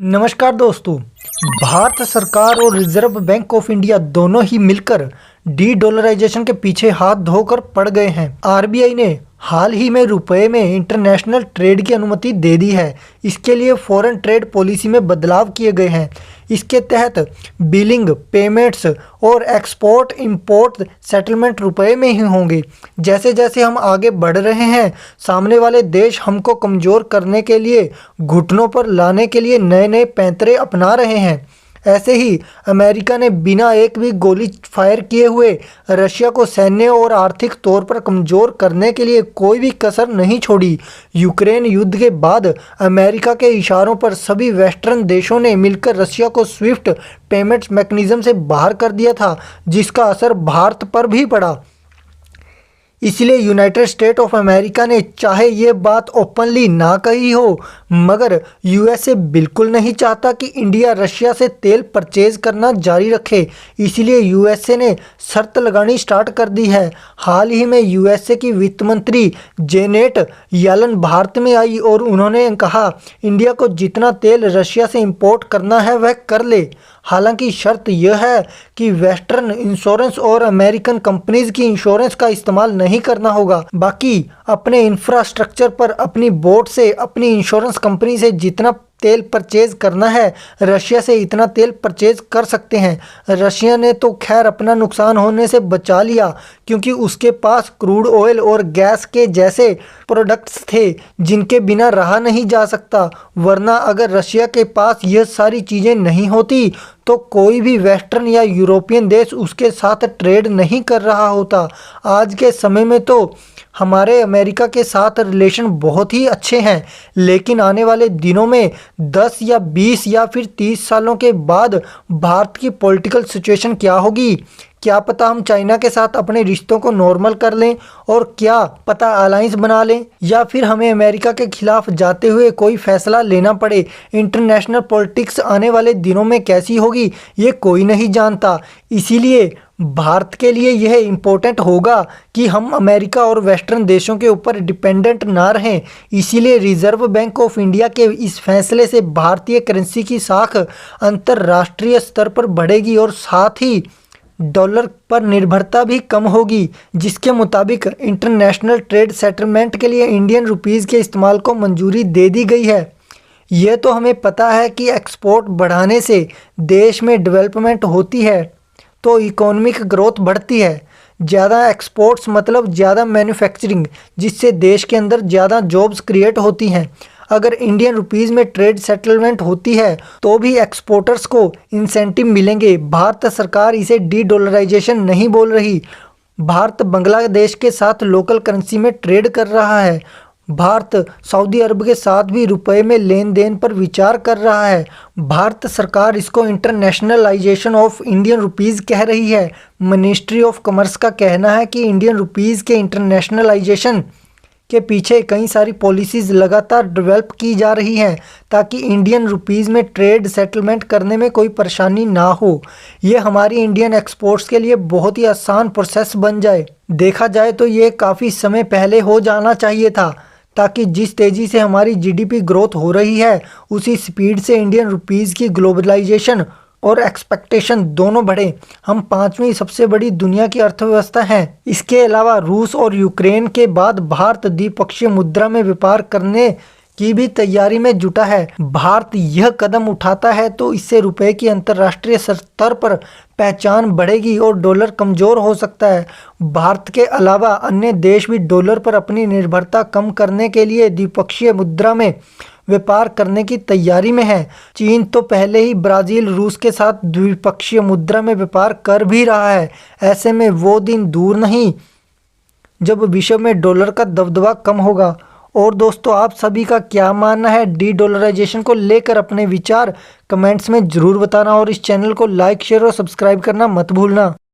नमस्कार दोस्तों। भारत सरकार और रिजर्व बैंक ऑफ इंडिया दोनों ही मिलकर डी डॉलराइजेशन के पीछे हाथ धोकर पड़ गए हैं। आरबीआई ने हाल ही में रुपए में इंटरनेशनल ट्रेड की अनुमति दे दी है। इसके लिए फॉरेन ट्रेड पॉलिसी में बदलाव किए गए हैं। इसके तहत बिलिंग, पेमेंट्स और एक्सपोर्ट इंपोर्ट सेटलमेंट रुपए में ही होंगे। जैसे जैसे हम आगे बढ़ रहे हैं, सामने वाले देश हमको कमज़ोर करने के लिए, घुटनों पर लाने के लिए नए नए पैंतरे अपना रहे हैं। ऐसे ही अमेरिका ने बिना एक भी गोली फायर किए हुए रशिया को सैन्य और आर्थिक तौर पर कमज़ोर करने के लिए कोई भी कसर नहीं छोड़ी। यूक्रेन युद्ध के बाद अमेरिका के इशारों पर सभी वेस्टर्न देशों ने मिलकर रशिया को स्विफ्ट पेमेंट्स मैकेनिज्म से बाहर कर दिया था, जिसका असर भारत पर भी पड़ा। इसलिए यूनाइटेड स्टेट ऑफ अमेरिका ने चाहे ये बात ओपनली ना कही हो, मगर यूएसए बिल्कुल नहीं चाहता कि इंडिया रशिया से तेल परचेज करना जारी रखे। इसलिए यूएसए ने शर्त लगानी स्टार्ट कर दी है। हाल ही में यूएसए की वित्त मंत्री जेनेट येलन भारत में आई और उन्होंने कहा इंडिया को जितना तेल रशिया से इंपोर्ट करना है वह कर ले। हालांकि शर्त यह है कि वेस्टर्न इंश्योरेंस और अमेरिकन कंपनीज की इंश्योरेंस का इस्तेमाल नहीं करना होगा। बाकी अपने इंफ्रास्ट्रक्चर पर अपनी बोट से, अपनी इंश्योरेंस कंपनी से जितना तेल परचेज करना है, रशिया से इतना तेल परचेज कर सकते हैं। रशिया ने तो खैर अपना नुकसान होने से बचा लिया, क्योंकि उसके पास क्रूड ऑयल और गैस के जैसे प्रोडक्ट्स थे जिनके बिना रहा नहीं जा सकता। वरना अगर रशिया के पास यह सारी चीज़ें नहीं होती तो कोई भी वेस्टर्न या यूरोपियन देश उसके साथ ट्रेड नहीं कर रहा होता। आज के समय में तो हमारे अमेरिका के साथ रिलेशन बहुत ही अच्छे हैं, लेकिन आने वाले दिनों में 10 या 20 या फिर 30 सालों के बाद भारत की पॉलिटिकल सिचुएशन क्या होगी, क्या पता हम चाइना के साथ अपने रिश्तों को नॉर्मल कर लें और क्या पता अलायंस बना लें, या फिर हमें अमेरिका के खिलाफ जाते हुए कोई फैसला लेना पड़े। इंटरनेशनल पॉलिटिक्स आने वाले दिनों में कैसी होगी ये कोई नहीं जानता। इसीलिए भारत के लिए यह इम्पोर्टेंट होगा कि हम अमेरिका और वेस्टर्न देशों के ऊपर डिपेंडेंट ना रहें। इसीलिए रिजर्व बैंक ऑफ इंडिया के इस फैसले से भारतीय करेंसी की साख अंतर्राष्ट्रीय स्तर पर बढ़ेगी और साथ ही डॉलर पर निर्भरता भी कम होगी, जिसके मुताबिक इंटरनेशनल ट्रेड सेटलमेंट के लिए इंडियन रुपीज़ के इस्तेमाल को मंजूरी दे दी गई है। ये तो हमें पता है कि एक्सपोर्ट बढ़ाने से देश में डेवलपमेंट होती है तो इकोनॉमिक ग्रोथ बढ़ती है। ज़्यादा एक्सपोर्ट्स मतलब ज़्यादा मैन्युफैक्चरिंग, जिससे देश के अंदर ज़्यादा जॉब्स क्रिएट होती हैं। अगर इंडियन रुपीज़ में ट्रेड सेटलमेंट होती है तो भी एक्सपोर्टर्स को इंसेंटिव मिलेंगे। भारत सरकार इसे डी डॉलराइजेशन नहीं बोल रही। भारत बांग्लादेश के साथ लोकल करेंसी में ट्रेड कर रहा है। भारत सऊदी अरब के साथ भी रुपए में लेन देन पर विचार कर रहा है। भारत सरकार इसको इंटरनेशनलाइजेशन ऑफ इंडियन रुपीज़ कह रही है। मिनिस्ट्री ऑफ कॉमर्स का कहना है कि इंडियन रुपीज़ के इंटरनेशनलाइजेशन के पीछे कई सारी पॉलिसीज़ लगातार डेवलप की जा रही हैं ताकि इंडियन रुपीज़ में ट्रेड सेटलमेंट करने में कोई परेशानी ना हो। ये हमारी इंडियन एक्सपोर्ट्स के लिए बहुत ही आसान प्रोसेस बन जाए। देखा जाए तो ये काफ़ी समय पहले हो जाना चाहिए था, ताकि जिस तेज़ी से हमारी जीडीपी ग्रोथ हो रही है उसी स्पीड से इंडियन रुपीज़ की ग्लोबलाइजेशन और एक्सपेक्टेशन दोनों बढ़े। हम 5वीं सबसे बड़ी दुनिया की अर्थव्यवस्था हैं। इसके अलावा रूस और यूक्रेन के बाद भारत द्विपक्षीय मुद्रा में व्यापार करने की भी तैयारी में जुटा है। भारत यह कदम उठाता है तो इससे रुपए की अंतर्राष्ट्रीय स्तर पर पहचान बढ़ेगी और डॉलर कमज़ोर हो सकता है। भारत के अलावा अन्य देश भी डॉलर पर अपनी निर्भरता कम करने के लिए द्विपक्षीय मुद्रा में व्यापार करने की तैयारी में है। चीन तो पहले ही ब्राज़ील, रूस के साथ द्विपक्षीय मुद्रा में व्यापार कर भी रहा है। ऐसे में वो दिन दूर नहीं जब विश्व में डॉलर का दबदबा कम होगा। और दोस्तों, आप सभी का क्या मानना है डी डॉलराइजेशन को लेकर? अपने विचार कमेंट्स में ज़रूर बताना और इस चैनल को लाइक, शेयर और सब्सक्राइब करना मत भूलना।